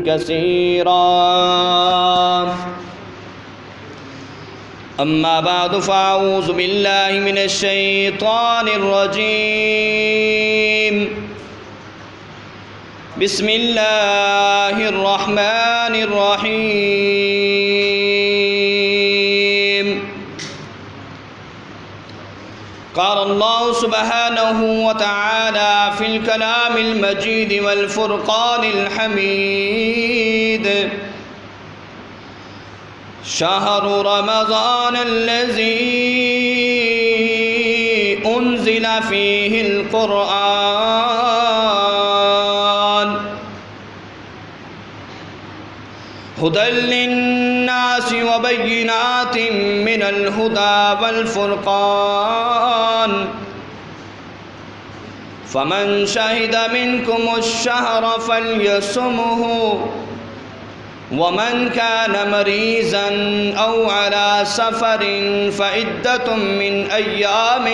كثيرا. أما بعد فأعوذ بالله من الشيطان الرجيم. بسم الله الرحمن الرحيم. قال الله سبحانه وتعالى في الكلام المجيد والفرقان الحميد: شهر رمضان الذي أنزل فيه القرآن هدى للناس وبينات من الهدى والفرقان، فمن شهد منكم الشهر فليصمه، ومن كان مريضا أو على سفر فعدة من أيام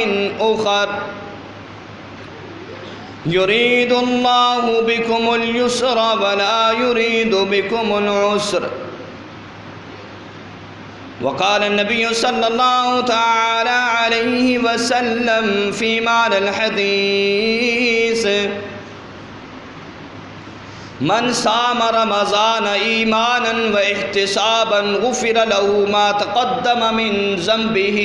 أخر، يريد الله بكم اليسر ولا يريد بكم العسر. وقال النبي صلى الله تعالى عليه وسلم في معنى الحديث: من صام رمضان ایمانا واحتسابا غفر له ما تقدم من ذنبه.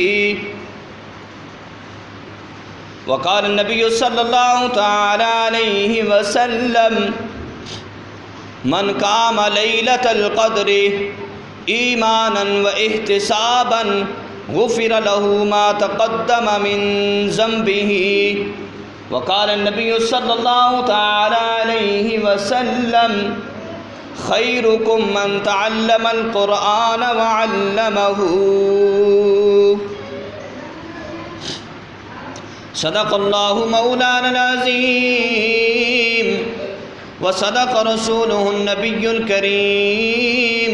وقال النبي صلى الله تعالى عليه وسلم: من قام ليلة القدر ایمانا واحتسابا غفر له ما تقدم من ذنبه. وقال النبي صلى الله تعالى عليه وسلم: خيركم من تعلم القرآن وعلمه. صدق الله مولانا العظيم وصدق رسوله النبي الكريم،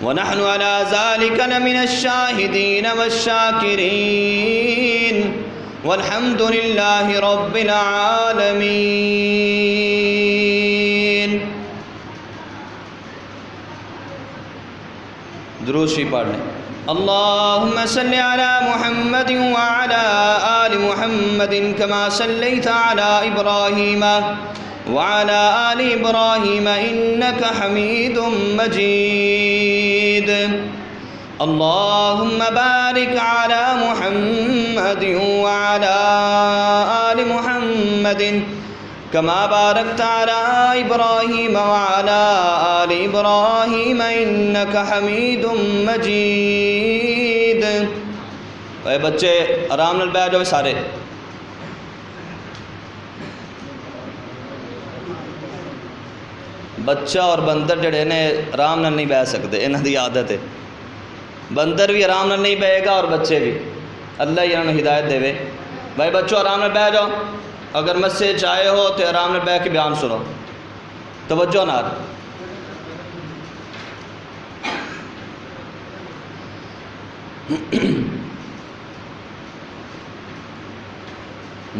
ونحن على ذلك لمن الشاهدين والشاكرين، والحمد لله رب العالمین. درود شریف پڑھ لیں. اللهم صل على محمد وعلى آل محمد كما صليت على إبراهيم وعلى آل إبراهيم إنك حميد مجيد. اللهم بارك على محمد وعلى آل محمد كما باركت على إبراهيم وعلى آل إبراهيم إنك حميد مجيد. اے بچے آرام نال بیٹھ جاؤ سارے. بچہ اور بندر جڑے نے آرام نال نہیں بیٹھ سکتے، انہاں دی عادت ہے. بندر بھی آرام نال نہیں بیٹھے گا اور بچے بھی. اللہ ہی انہوں نے ہدایت دے. بھائی بچوں آرام نال بیٹھ جاؤ. اگر مسجد چاہے ہو تو آرام نال بیٹھ کے بیان سنو، توجہ نال.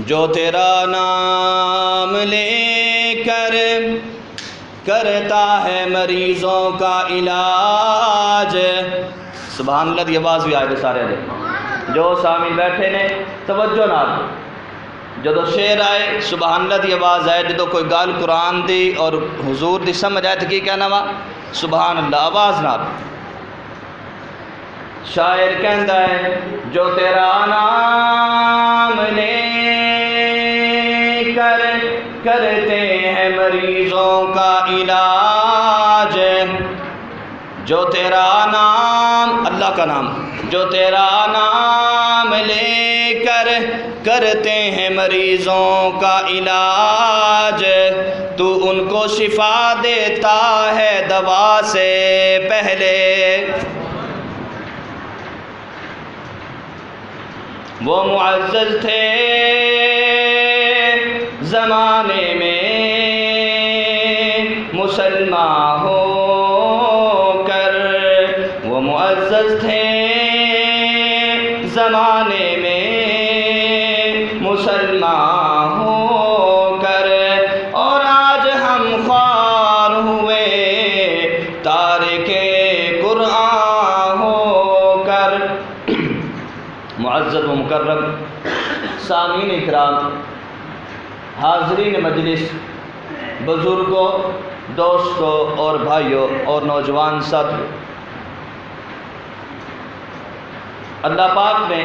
جو تیرا نام لے کر کرتا ہے مریضوں کا علاج. سبحان اللہ دی آواز بھی آئے گے سارے دے. جو سامعین بیٹھے نے توجہ نال جدو شعر آئے سبحان اللہ دی آواز آئے. جدو کوئی گل قرآن دی اور حضور دی سمجھ آئے تو کی کہنا وا؟ سبحان اللہ آواز نال. شاعر کہندا ہے جو تیرا نام لے کر کرتے ہیں مریضوں کا علاج. جو تیرا نام، اللہ کا نام، جو تیرا نام لے کر کرتے ہیں مریضوں کا علاج، تو ان کو شفا دیتا ہے دوا سے پہلے. وہ معزز تھے زمانے میں مسلمان ہو کر، وہ معزز تھے زمانے میں مسلمان ہو کر، اور آج ہم خوار ہوئے معزز و مکرم سامعین اکرام، حاضرین مجلس، بزرگوں، دوستوں اور بھائیوں اور نوجوان ساتھیوں، اللہ پاک نے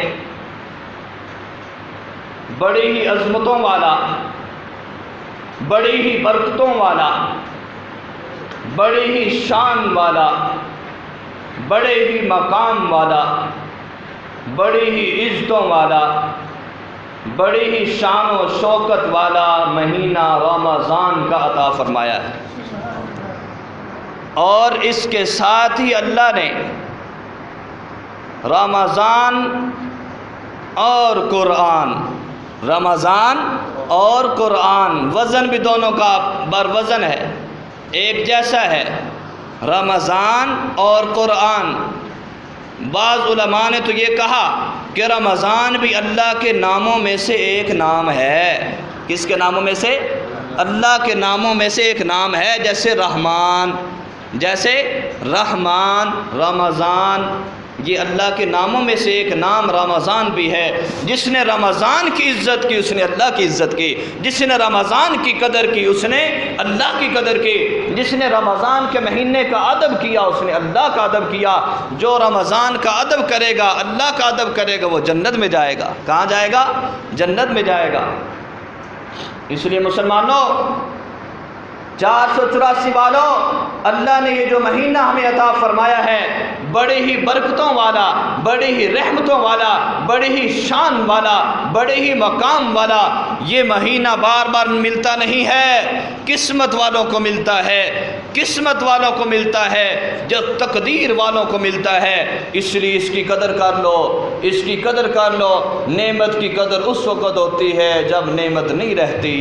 بڑی ہی عظمتوں والا، بڑی ہی برکتوں والا، بڑی ہی شان والا، بڑے ہی مقام والا، بڑی ہی عزتوں والا، بڑی ہی شان و شوکت والا مہینہ رمضان کا عطا فرمایا ہے۔ اور اس کے ساتھ ہی اللہ نے رمضان اور قرآن، رمضان اور قرآن وزن بھی دونوں کا بروزن ہے، ایک جیسا ہے، رمضان اور قرآن۔ بعض علماء نے تو یہ کہا کہ رمضان بھی اللہ کے ناموں میں سے ایک نام ہے۔ کس کے ناموں میں سے؟ اللہ کے ناموں میں سے ایک نام ہے، جیسے رحمان، جیسے رحمان، رمضان، یہ اللہ کے ناموں میں سے ایک نام رمضان بھی ہے۔ جس نے رمضان کی عزت کی اس نے اللہ کی عزت کی، جس نے رمضان کی قدر کی اس نے اللہ کی قدر کی، جس نے رمضان کے مہینے کا ادب کیا اس نے اللہ کا ادب کیا۔ جو رمضان کا ادب کرے گا، اللہ کا ادب کرے گا، وہ جنت میں جائے گا۔ کہاں جائے گا؟ جنت میں جائے گا۔ اس لیے مسلمانوں، 484 والوں، اللہ نے یہ جو مہینہ ہمیں عطا فرمایا ہے، بڑے ہی برکتوں والا، بڑے ہی رحمتوں والا، بڑے ہی شان والا، بڑے ہی مقام والا، یہ مہینہ بار بار ملتا نہیں ہے، قسمت والوں کو ملتا ہے، قسمت والوں کو ملتا ہے، جو تقدیر والوں کو ملتا ہے۔ اس لیے اس کی قدر کر لو، اس کی قدر کر لو۔ نعمت کی قدر اس وقت ہوتی ہے جب نعمت نہیں رہتی،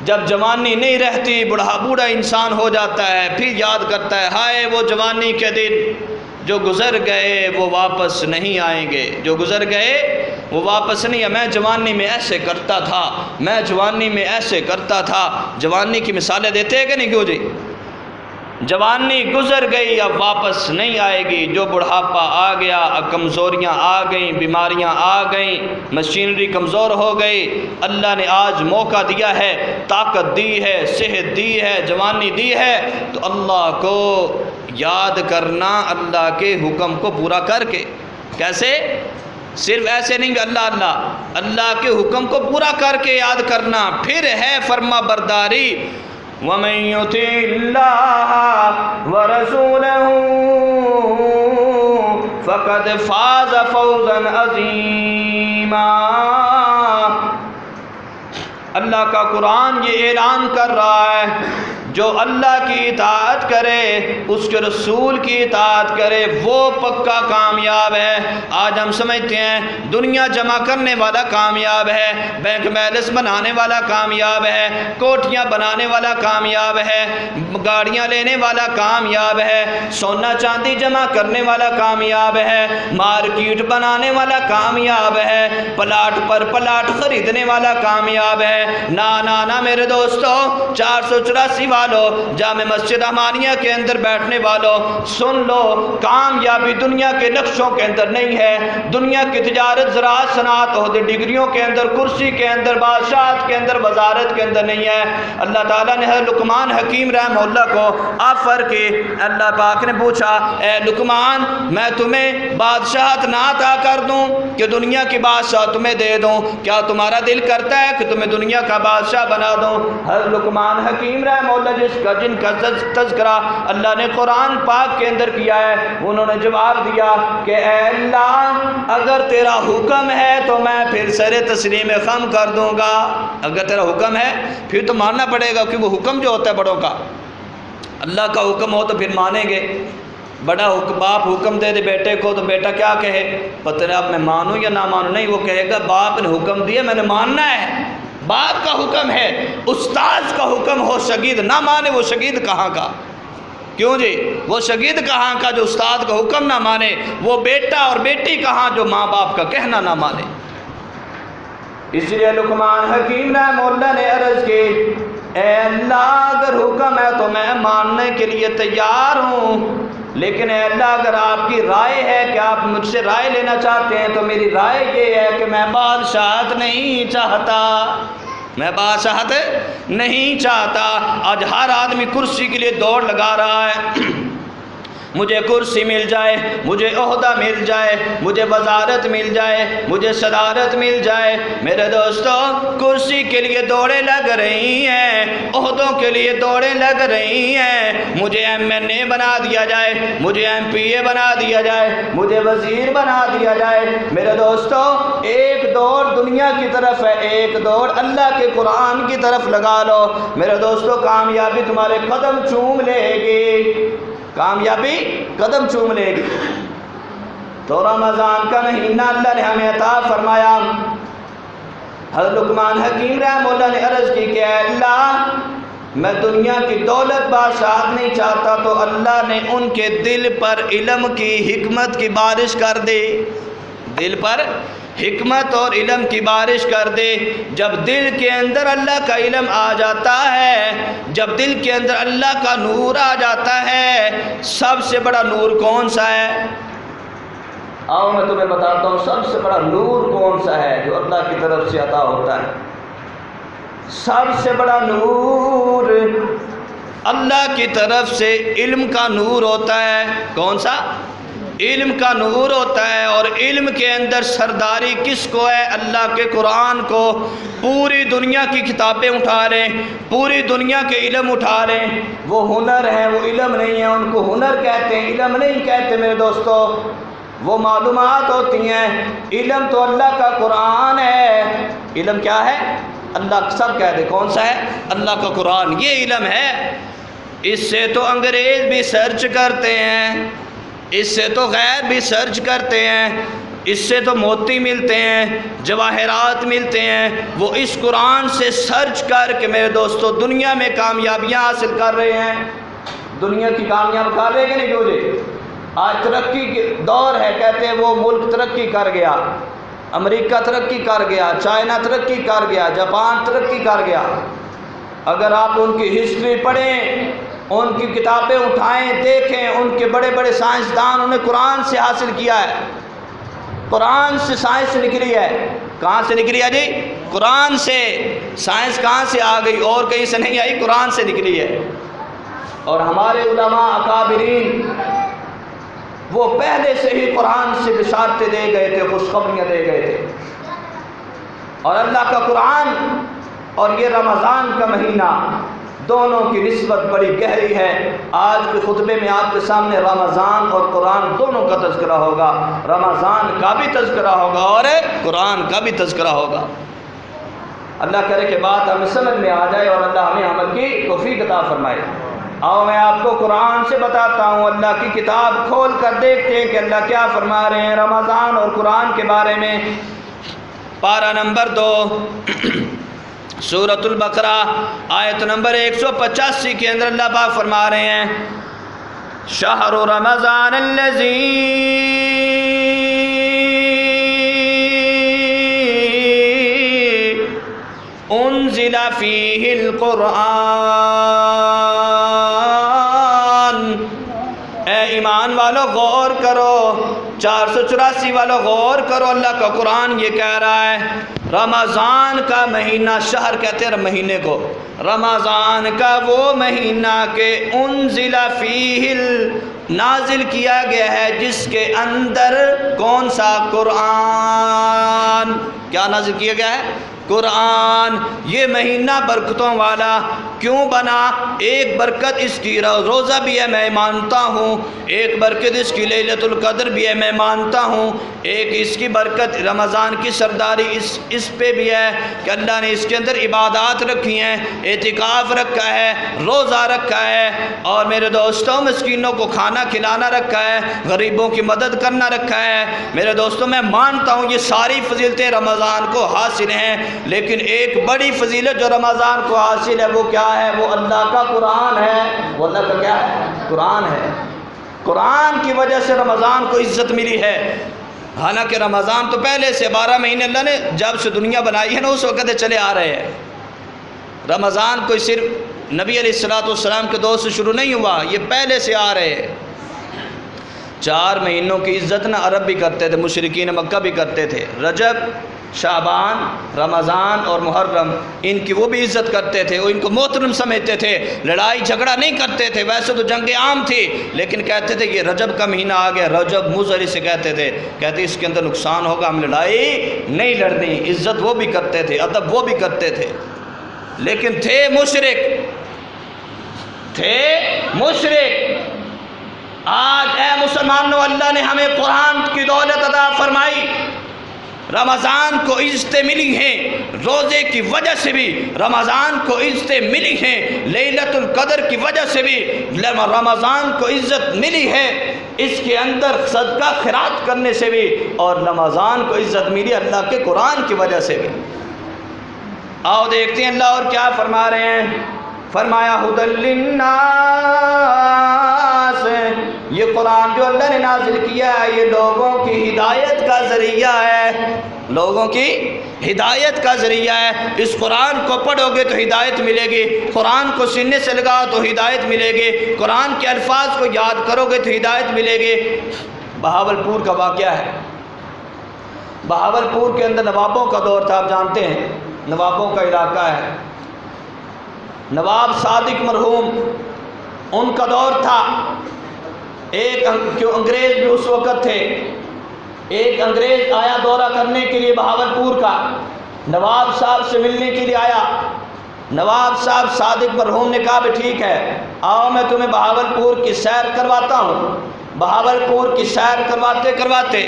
جب جوانی نہیں رہتی، بوڑھا انسان ہو جاتا ہے، پھر یاد کرتا ہے ہائے وہ جوانی کے دن جو گزر گئے وہ واپس نہیں آئیں گے، جو گزر گئے وہ واپس نہیں۔ میں جوانی میں ایسے کرتا تھا، میں جوانی میں ایسے کرتا تھا۔ جوانی کی مثالیں دیتے ہیں کہ نہیں؟ کیوں جی؟ جوانی گزر گئی، اب واپس نہیں آئے گی۔ جو بڑھاپا آ گیا، اب کمزوریاں آ گئیں، بیماریاں آ گئیں، مشینری کمزور ہو گئی۔ اللہ نے آج موقع دیا ہے، طاقت دی ہے، صحت دی ہے، جوانی دی ہے، تو اللہ کو یاد کرنا، اللہ کے حکم کو پورا کر کے۔ کیسے؟ صرف ایسے نہیں کہ اللہ اللہ، اللہ کے حکم کو پورا کر کے یاد کرنا۔ پھر ہے فرما برداری، وَمَن يُطِعِ اللَّهَ وَرَسُولَهُ فَقَدْ فَازَ فَوْزًا عَظِيمًا۔ اللہ کا قرآن یہ اعلان کر رہا ہے، جو اللہ کی اطاعت کرے، اس کے رسول کی اطاعت کرے، وہ پکا کامیاب ہے۔ آج ہم سمجھتے ہیں دنیا جمع کرنے والا کامیاب ہے، بینک بیلنس بنانے والا کامیاب ہے، کوٹھیاں بنانے والا کامیاب ہے، گاڑیاں لینے والا کامیاب ہے، سونا چاندی جمع کرنے والا کامیاب ہے، مارکیٹ بنانے والا کامیاب ہے، پلاٹ پر پلاٹ خریدنے والا کامیاب ہے۔ نا میرے دوستو، 484 والوں، جامع مسجد رحمانیہ کے اندر بیٹھنے والوں، سن لو، کامیابی دنیا کے نقشوں کے اندر نہیں ہے، دنیا کی تجارت، زراعت، صنعت، عہدے، ڈگریوں کے اندر، کرسی کے اندر، بادشاہت کے اندر، وزارت کے اندر نہیں ہے۔ اللہ تعالیٰ نے لقمان حکیم رحمہ اللہ کو آفر کی۔ اللہ پاک نے پوچھا، اے لقمان، میں تمہیں بادشاہت نہ عطا کر دوں کہ دنیا کی بادشاہ تمہیں دے دوں؟ کیا تمہارا دل کرتا ہے کہ تمہیں دنیا کا بادشاہ بنا دوں؟ ہر لقمان حکیم رحمہ اللہ جن کا تذکرہ اللہ نے قرآن پاک کے اندر کیا ہے، انہوں نے جواب دیا کہ اے اللہ، اگر تیرا حکم ہے تو میں پھر سر تسلیم خم کر دوں گا۔ اگر تیرا حکم ہے پھر تو ماننا پڑے گا، کیونکہ وہ حکم جو ہوتا ہے بڑوں کا، اللہ کا حکم ہو تو پھر مانیں گے۔ بڑا باپ حکم دے دے بیٹے کو تو بیٹا کیا کہے؟ پتہ نہیں اب میں مانوں یا نہ مانوں؟ نہیں، وہ کہے گا باپ نے حکم دیا، میں نے ماننا ہے، باپ کا حکم ہے۔ استاذ کا حکم ہو، شاگرد نہ مانے، وہ شاگرد کہاں کا؟ کیوں جی؟ وہ شاگرد کہاں کا جو استاد کا حکم نہ مانے؟ وہ بیٹا اور بیٹی کہاں جو ماں باپ کا کہنا نہ مانے؟ اس لیے لقمان حکیم رحمہ اللہ نے عرض کی، اے اللہ، اگر حکم ہے تو میں ماننے کے لیے تیار ہوں، لیکن اے اللہ اگر آپ کی رائے ہے کہ آپ مجھ سے رائے لینا چاہتے ہیں تو میری رائے یہ ہے کہ میں بادشاہت نہیں چاہتا، میں بادشاہت نہیں چاہتا۔ آج ہر آدمی کرسی کے لیے دوڑ لگا رہا ہے، مجھے کرسی مل جائے، مجھے عہدہ مل جائے، مجھے وزارت مل جائے، مجھے صدارت مل جائے۔ میرے دوستو کرسی کے لیے دوڑیں لگ رہی ہیں، عہدوں کے لیے دوڑیں لگ رہی ہیں، مجھے MNA بنا دیا جائے، مجھے MPA بنا دیا جائے، مجھے وزیر بنا دیا جائے۔ میرے دوستو ایک دوڑ دنیا کی طرف ہے، ایک دوڑ اللہ کے قرآن کی طرف لگا لو۔ میرے دوستو کامیابی تمہارے قدم چوم لے گی، کامیابی قدم چوم لے گی۔ تو رمضان کا مہینہ اللہ نے ہمیں عطا فرمایا۔ حضرت لقمان حکیم رحمہ اللہ نے عرض کی کہ اے اللہ میں دنیا کی دولت بادشاہت نہیں چاہتا، تو اللہ نے ان کے دل پر علم کی حکمت کی بارش کر دی، دل پر حکمت اور علم کی بارش کر دے۔ جب دل کے اندر اللہ کا علم آ جاتا ہے، جب دل کے اندر اللہ کا نور آ جاتا ہے، سب سے بڑا نور کون سا ہے؟ آؤ میں تمہیں بتاتا ہوں سب سے بڑا نور کون سا ہے جو اللہ کی طرف سے عطا ہوتا ہے۔ سب سے بڑا نور اللہ کی طرف سے علم کا نور ہوتا ہے۔ کون سا؟ علم کا نور ہوتا ہے۔ اور علم کے اندر سرداری کس کو ہے؟ اللہ کے قرآن کو۔ پوری دنیا کی کتابیں اٹھا لیں، پوری دنیا کے علم اٹھا لیں، وہ ہنر ہے، وہ علم نہیں ہے۔ ان کو ہنر کہتے ہیں، علم نہیں کہتے میرے دوستو۔ وہ معلومات ہوتی ہیں، علم تو اللہ کا قرآن ہے۔ علم کیا ہے؟ اللہ سب کہہ دے کون سا ہے؟ اللہ کا قرآن، یہ علم ہے۔ اس سے تو انگریز بھی سرچ کرتے ہیں، اس سے تو غیر بھی سرچ کرتے ہیں، اس سے تو موتی ملتے ہیں، جواہرات ملتے ہیں۔ وہ اس قرآن سے سرچ کر کے میرے دوستو دنیا میں کامیابیاں حاصل کر رہے ہیں۔ دنیا کی کامیاب کر رہے ہیں کہ نہیں جو جی؟ آج ترقی کے دور ہے، کہتے ہیں وہ ملک ترقی کر گیا، امریکہ ترقی کر گیا، چائنا ترقی کر گیا، جاپان ترقی کر گیا۔ اگر آپ ان کی ہسٹری پڑھیں، ان کی کتابیں اٹھائیں، دیکھیں، ان کے بڑے بڑے سائنسدان انہیں قرآن سے حاصل کیا ہے، قرآن سے سائنس نکلی ہے۔ کہاں سے نکلی ہے جی؟ قرآن سے۔ سائنس کہاں سے آ گئی؟ اور کہیں سے نہیں آئی، قرآن سے نکلی ہے۔ اور ہمارے علماء اکابرین وہ پہلے سے ہی قرآن سے بشارتیں دے گئے تھے، خوشخبریاں دے گئے تھے۔ اور اللہ کا قرآن اور یہ رمضان کا مہینہ دونوں کی نسبت بڑی گہری ہے۔ آج کے خطبے میں آپ کے سامنے رمضان اور قرآن دونوں کا تذکرہ ہوگا، رمضان کا بھی تذکرہ ہوگا اور قرآن کا بھی تذکرہ ہوگا۔ اللہ کرے کہ بات ہمیں سمجھ میں آ جائے اور اللہ ہمیں عمل کی توفیق عطا فرمائے۔ آؤ میں آپ کو قرآن سے بتاتا ہوں، اللہ کی کتاب کھول کر دیکھتے ہیں کہ اللہ کیا فرما رہے ہیں رمضان اور قرآن کے بارے میں۔ پارہ نمبر 2 سورۃ البقرہ آیت نمبر 185 کے اندر اللہ پاک فرما رہے ہیں شہر رمضان الذی انزل فیہ القرآن۔ اے ایمان والو غور کرو، 484 والو غور کرو، اللہ کا قرآن یہ کہہ رہا ہے رمضان کا مہینہ، شہر کہتے ہیں مہینے کو، رمضان کا وہ مہینہ کہ انزل فیہ نازل کیا گیا ہے جس کے اندر کون سا؟ قرآن۔ کیا نازل کیا گیا ہے؟ قرآن۔ یہ مہینہ برکتوں والا کیوں بنا؟ ایک برکت اس کی روزہ بھی ہے، میں مانتا ہوں، ایک برکت اس کی لیلۃ القدر بھی ہے، میں مانتا ہوں، ایک اس کی برکت رمضان کی سرداری اس پہ بھی ہے کہ اللہ نے اس کے اندر عبادات رکھی ہیں، اعتکاف رکھا ہے، روزہ رکھا ہے، اور میرے دوستوں مسکینوں کو کھانا کھلانا رکھا ہے، غریبوں کی مدد کرنا رکھا ہے۔ میرے دوستوں میں مانتا ہوں یہ ساری فضیلتیں رمضان کو حاصل ہیں، لیکن ایک بڑی فضیلت جو رمضان کو حاصل ہے وہ کیا ہے؟ وہ اللہ کا قرآن ہے۔ وہ اللہ کا کیا ہے؟ قرآن ہے۔ قرآن کی وجہ سے رمضان کو عزت ملی ہے۔ حالانکہ رمضان تو پہلے سے 12 مہینے اللہ نے جب سے دنیا بنائی ہے نا اس وقت چلے آ رہے ہیں۔ رمضان کوئی صرف نبی علیہ الصلوۃ والسلام کے دور سے شروع نہیں ہوا، یہ پہلے سے آ رہے ہیں۔ 4 مہینوں کی عزت نہ عرب بھی کرتے تھے، مشرکین مکہ بھی کرتے تھے، رجب، شعبان، رمضان اور محرم، ان کی وہ بھی عزت کرتے تھے، وہ ان کو محترم سمجھتے تھے، لڑائی جھگڑا نہیں کرتے تھے، ویسے تو جنگ عام تھی لیکن کہتے تھے کہ رجب کا مہینہ آ گیا، رجب مضر سے کہتے تھے، کہتے اس کے اندر نقصان ہوگا، ہم لڑائی نہیں لڑنی، عزت وہ بھی کرتے تھے، ادب وہ بھی کرتے تھے، لیکن تھے مشرک۔ آج اے مسلمانوں، اللہ نے ہمیں قرآن کی دولت عطا فرمائی، رمضان کو عزتیں ملی ہیں، روزے کی وجہ سے بھی رمضان کو عزتیں ملی ہیں، لیلۃ القدر کی وجہ سے بھی رمضان کو عزت ملی ہے، اس کے اندر صدقہ خیرات کرنے سے بھی، اور رمضان کو عزت ملی اللہ کے قرآن کی وجہ سے بھی۔ آؤ دیکھتے ہیں اللہ اور کیا فرما رہے ہیں۔ فرمایا ھدی للناس، یہ قرآن جو اللہ نے نازل کیا ہے یہ لوگوں کی ہدایت کا ذریعہ ہے، لوگوں کی ہدایت کا ذریعہ ہے۔ اس قرآن کو پڑھو گے تو ہدایت ملے گی، قرآن کو سینے سے لگاؤ تو ہدایت ملے گی، قرآن کے الفاظ کو یاد کرو گے تو ہدایت ملے گی۔ بہاولپور کا واقعہ ہے، بہاولپور کے اندر نوابوں کا دور تھا، آپ جانتے ہیں نوابوں کا علاقہ ہے، نواب صادق مرحوم ان کا دور تھا۔ ایک انگریز بھی اس وقت تھے، ایک انگریز آیا دورہ کرنے کے لیے بہاولپور کا، نواب صاحب سے ملنے کے لیے آیا۔ نواب صاحب صادق مرحوم نے کہا بھی ٹھیک ہے، آؤ میں تمہیں بہاولپور کی سیر کرواتا ہوں۔ بہاولپور کی سیر کرواتے کرواتے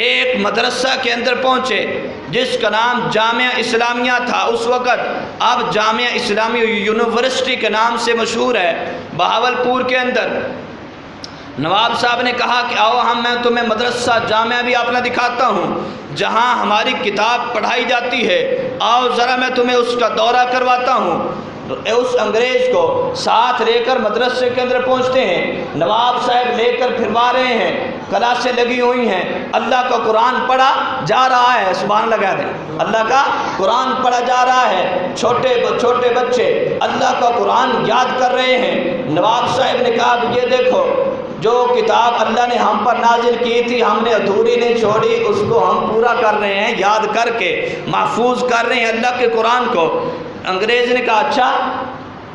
ایک مدرسہ کے اندر پہنچے جس کا نام جامعہ اسلامیہ تھا اس وقت، اب جامعہ اسلامیہ یونیورسٹی کے نام سے مشہور ہے بہاولپور کے اندر۔ نواب صاحب نے کہا کہ آؤ میں تمہیں مدرسہ جامعہ بھی اپنا دکھاتا ہوں جہاں ہماری کتاب پڑھائی جاتی ہے، آؤ ذرا میں تمہیں اس کا دورہ کرواتا ہوں۔ اس انگریز کو ساتھ لے کر مدرسے کے اندر پہنچتے ہیں، نواب صاحب لے کر پھروا رہے ہیں، کلاسیں لگی ہوئی ہیں، اللہ کا قرآن پڑھا جا رہا ہے، سبحان اللہ کہہ دیں، اللہ کا قرآن پڑھا جا رہا ہے، چھوٹے بچے اللہ کا قرآن یاد کر رہے ہیں۔ نواب صاحب نے کہا یہ دیکھو جو کتاب اللہ نے ہم پر نازل کی تھی ہم نے ادھوری نہیں چھوڑی، اس کو ہم پورا کر رہے ہیں، یاد کر کے محفوظ کر رہے ہیں اللہ کے قرآن کو۔ انگریز نے کہا اچھا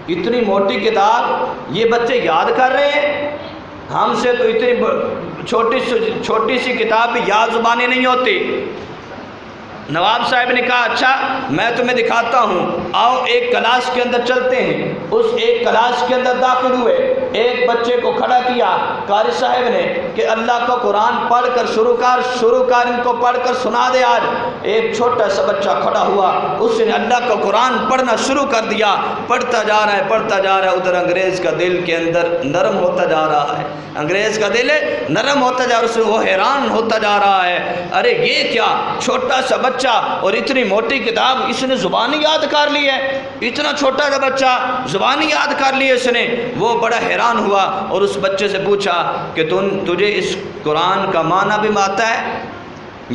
اتنی موٹی کتاب یہ بچے یاد کر رہے ہیں، ہم سے تو اتنی چھوٹی سی کتاب بھی یاد زبانی نہیں ہوتی۔ نواب صاحب نے کہا اچھا میں تمہیں دکھاتا ہوں، آؤ ایک کلاس کے اندر چلتے ہیں۔ اس ایک کلاس کے اندر داخل ہوئے، ایک بچے کو کھڑا کیا قاری صاحب نے کہ اللہ کا قرآن پڑھ کر شروع کر ان کو پڑھ کر سنا دے۔ آج ایک چھوٹا سا بچہ کھڑا ہوا، اس نے اللہ کا قرآن پڑھنا شروع کر دیا، پڑھتا جا رہا ہے، ادھر انگریز کا دل کے اندر نرم ہوتا جا رہا ہے، انگریز کا دل نرم ہوتا جا رہا ہے، وہ حیران ہوتا جا رہا ہے، ارے یہ کیا چھوٹا سا بچہ اور اتنی موٹی کتاب اس نے زبانی یاد کر لی ہے، اتنا چھوٹا سا بچہ زبانی یاد کر لی اس نے۔ وہ بڑا حیران ہوا اور اس بچے سے پوچھا کہ تجھے اس قرآن کا معنی بھی آتا ہے؟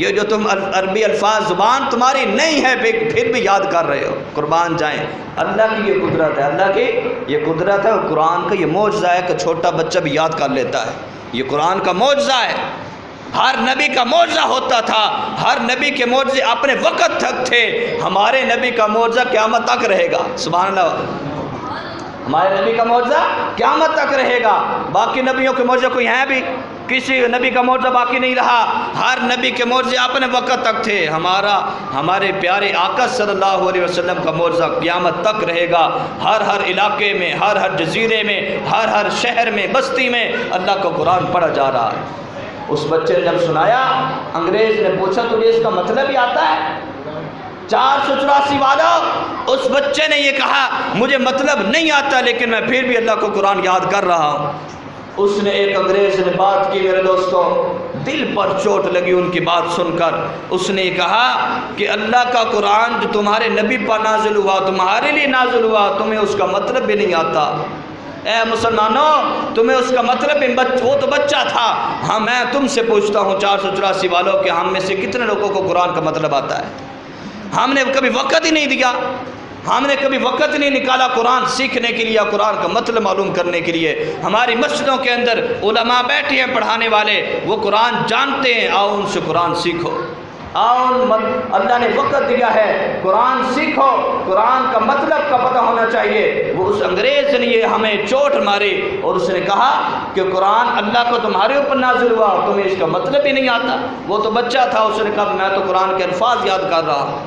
یہ جو تم عربی الفاظ زبان تمہاری نہیں ہے پھر بھی یاد کر رہے ہو؟ قربان جائیں، اللہ کی یہ قدرت ہے، اللہ کی یہ قدرت ہے، اور قرآن کا یہ معجزہ ہے کہ چھوٹا بچہ بھی یاد کر لیتا ہے، یہ قرآن کا معجزہ ہے۔ ہر نبی کا معجزہ ہوتا تھا، ہر نبی کے معجزے اپنے وقت تک تھے، ہمارے نبی کا معجزہ قیامت تک رہے گا، سبحان اللہ، ہمارے نبی کا معجزہ قیامت تک رہے گا۔ باقی نبیوں کے معجزے کوئی ہیں بھی؟ کسی نبی کا معجزہ باقی نہیں رہا، ہر نبی کے معجزے اپنے وقت تک تھے، ہمارے پیارے آقا صلی اللہ علیہ وسلم کا معجزہ قیامت تک رہے گا۔ ہر علاقے میں، ہر جزیرے میں، ہر شہر میں، بستی میں اللہ کا قرآن پڑھا جا رہا ہے۔ اس بچے نے جب سنایا، انگریز نے پوچھا تجھے اس کا مطلب ہی آتا ہے؟ 484 والوں، اس بچے نے یہ کہا مجھے مطلب نہیں آتا لیکن میں پھر بھی اللہ کو قرآن یاد کر رہا ہوں۔ اس نے ایک انگریز نے بات کی، میرے دوستوں دل پر چوٹ لگی ان کی بات سن کر۔ اس نے کہا کہ اللہ کا قرآن جو تمہارے نبی پر نازل ہوا، تمہارے لیے نازل ہوا، تمہیں اس کا مطلب بھی نہیں آتا۔ اے مسلمانوں تمہیں اس کا مطلب وہ تو بچہ تھا، ہاں میں تم سے پوچھتا ہوں 484 والوں کہ ہم میں سے کتنے لوگوں کو قرآن کا مطلب آتا ہے؟ ہم نے کبھی وقت ہی نہیں دیا، ہم نے کبھی وقت نہیں نکالا قرآن سیکھنے کے لیے، قرآن کا مطلب معلوم کرنے کے لیے۔ ہماری مسجدوں کے اندر علماء بیٹھے ہیں پڑھانے والے، وہ قرآن جانتے ہیں، آؤ ان سے قرآن سیکھو، آؤ اللہ نے وقت دیا ہے قرآن سیکھو، قرآن کا مطلب کا پتہ ہونا چاہیے۔ وہ اس انگریز نے یہ ہمیں چوٹ ماری اور اس نے کہا کہ قرآن اللہ کو تمہارے اوپر نازل ہوا اور تمہیں اس کا مطلب ہی نہیں آتا۔ وہ تو بچہ تھا، اس نے کہا میں تو قرآن کے الفاظ یاد کر رہا ہوں۔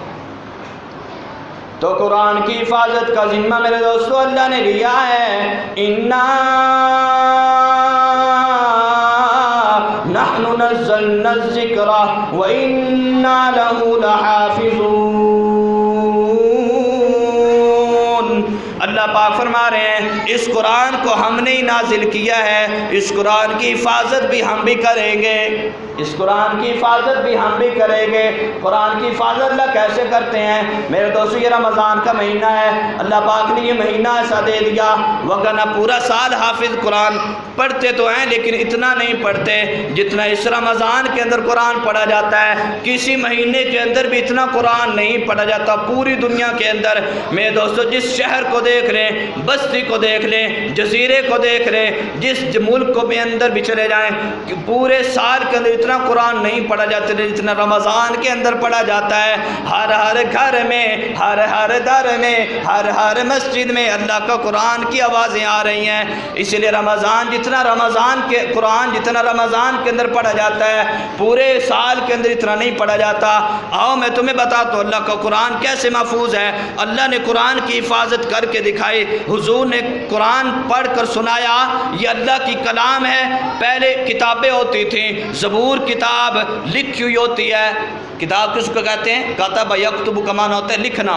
تو قرآن کی حفاظت کا ذمہ میرے دوستو اللہ نے لیا ہے۔ اِنَّا نَحْنُ نَزَّلْنَا الذِّكْرَ وَإِنَّا لَهُ لَحَافِظُونَ۔ اللہ پاک فرما رہے ہیں اس قرآن کو ہم نے ہی نازل کیا ہے، اس قرآن کی حفاظت بھی ہم بھی کریں گے، اس قرآن کی حفاظت بھی ہم بھی کریں گے۔ قرآن کی حفاظت اللہ کیسے کرتے ہیں میرے دوستو؟ یہ رمضان کا مہینہ ہے، اللہ پاک نے یہ مہینہ ایسا دے دیا، وگرنہ پورا سال حافظ قرآن پڑھتے تو ہیں لیکن اتنا نہیں پڑھتے جتنا اس رمضان کے اندر قرآن پڑھا جاتا ہے۔ کسی مہینے کے اندر بھی اتنا قرآن نہیں پڑھا جاتا پوری دنیا کے اندر۔ میرے دوستو جس شہر کو دیکھ لیں، بستی کو دیکھ لیں، جزیرے کو دیکھ لیں، جس ملک کو بھی اندر بھی چلے جائیں، پورے سال کے اندر اتنا قرآن نہیں پڑھا جاتا جتنا رمضان کے اندر پڑھا جاتا ہے۔ ہر گھر میں، ہر در میں، ہر مسجد میں اللہ کا قرآن کی آوازیں آ رہی ہیں۔ اس لیے رمضان جتنا رمضان کے اندر پڑھا جاتا ہے پورے سال کے اندر اتنا نہیں پڑھا جاتا۔ آؤ میں تمہیں بتاتا ہوں اللہ کا قرآن کیسے محفوظ ہے۔ اللہ نے قرآن کی حفاظت کر کے دکھائی، حضور نے قرآن پڑھ کر سنایا، یہ اللہ کی کلام ہے۔ پہلے کتابیں ہوتی تھیں، زبور کتاب لکھی ہوئی ہوتی ہے۔ کتاب کس کو کہتے ہیں؟ کاتب یکتب کا معنی ہوتا ہے لکھنا،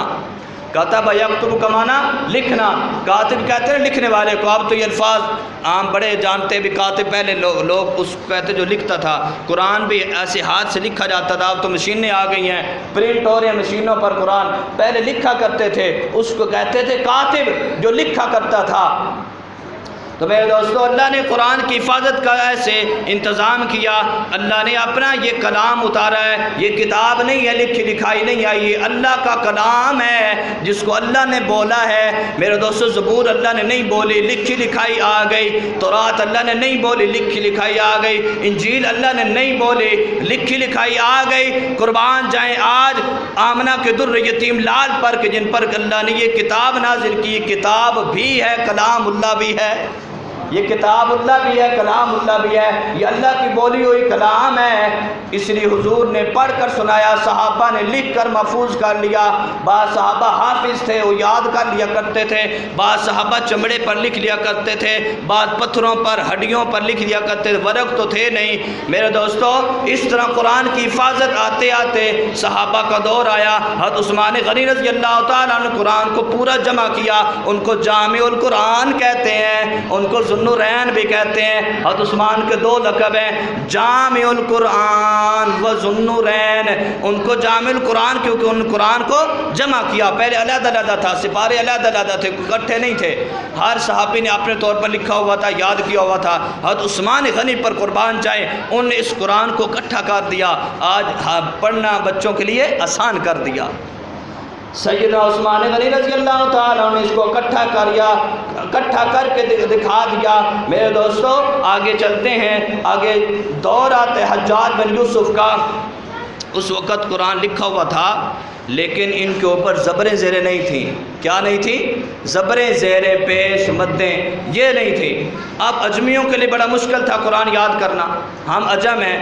کاتب یکتب کا معنی لکھنا، کاتب کہتے ہیں لکھنے والے کو۔ اب تو یہ الفاظ عام بڑے جانتے بھی، کاتب پہلے لوگ اس کو کہتے جو لکھتا تھا۔ قرآن بھی ایسے ہاتھ سے لکھا جاتا تھا، اب تو مشینیں آ گئی ہیں، پرنٹ ہو رہے ہیں مشینوں پر قرآن، پہلے لکھا کرتے تھے، اس کو کہتے تھے کاتب جو لکھا کرتا تھا۔ تو میرے دوستو اللہ نے قرآن کی حفاظت کا ایسے انتظام کیا، اللہ نے اپنا یہ کلام اتارا ہے، یہ کتاب نہیں ہے لکھی لکھائی نہیں آئی، یہ اللہ کا کلام ہے جس کو اللہ نے بولا ہے۔ میرے دوستو زبور اللہ نے نہیں بولی، لکھی لکھائی آ گئی۔ تورات اللہ نے نہیں بولی، لکھی لکھائی آ گئی۔ انجیل اللہ نے نہیں بولی، لکھی لکھائی آ گئی۔ قربان جائیں آج آمنہ کے در یتیم لال پر کہ جن پر اللہ نے یہ کتاب نازل کی، کتاب بھی ہے کلام اللہ بھی ہے، یہ کتاب اللہ بھی ہے کلام اللہ بھی ہے، یہ اللہ کی بولی ہوئی کلام ہے۔ اس لیے حضور نے پڑھ کر سنایا، صحابہ نے لکھ کر محفوظ کر لیا۔ بعض صحابہ حافظ تھے، وہ یاد کر لیا کرتے تھے، بعض صحابہ چمڑے پر لکھ لیا کرتے تھے، بعض پتھروں پر ہڈیوں پر لکھ لیا کرتے تھے، ورق تو تھے نہیں۔ میرے دوستو اس طرح قرآن کی حفاظت آتے آتے صحابہ کا دور آیا۔ حضرت عثمان غنی رضی اللہ تعالیٰ نے قرآن کو پورا جمع کیا، ان کو جامع القرآن کہتے ہیں، ان کو ذوالنورین بھی کہتے ہیں۔ حضرت عثمان کے دو لقب ہیں، جامع القرآن و ذوالنورین۔ ان کو جامع القرآن کیونکہ ان قرآن کو جمع کیا، پہلے علیحدہ علیحدہ تھا، سپارے علیحدہ علیحدہ تھے، اکٹھے نہیں تھے، ہر صحابی نے اپنے طور پر لکھا ہوا تھا، یاد کیا ہوا تھا۔ حضرت عثمان غنی پر قربان جائیں، انہوں نے اس قرآن کو اکٹھا کر دیا، آج پڑھنا بچوں کے لیے آسان کر دیا۔ سیدنا عثمان غنی رضی اللہ تعالیٰ نے اس کو اکٹھا کر کے دکھا دیا۔ میرے دوستو آگے چلتے ہیں، آگے دور آتے حجاج بن یوسف کا۔ اس وقت قرآن لکھا ہوا تھا لیکن ان کے اوپر زبریں زیریں نہیں تھیں۔ کیا نہیں تھی؟ زبریں زیریں پیش مدیں یہ نہیں تھی۔ اب اجمیوں کے لیے بڑا مشکل تھا قرآن یاد کرنا، ہم اجم ہیں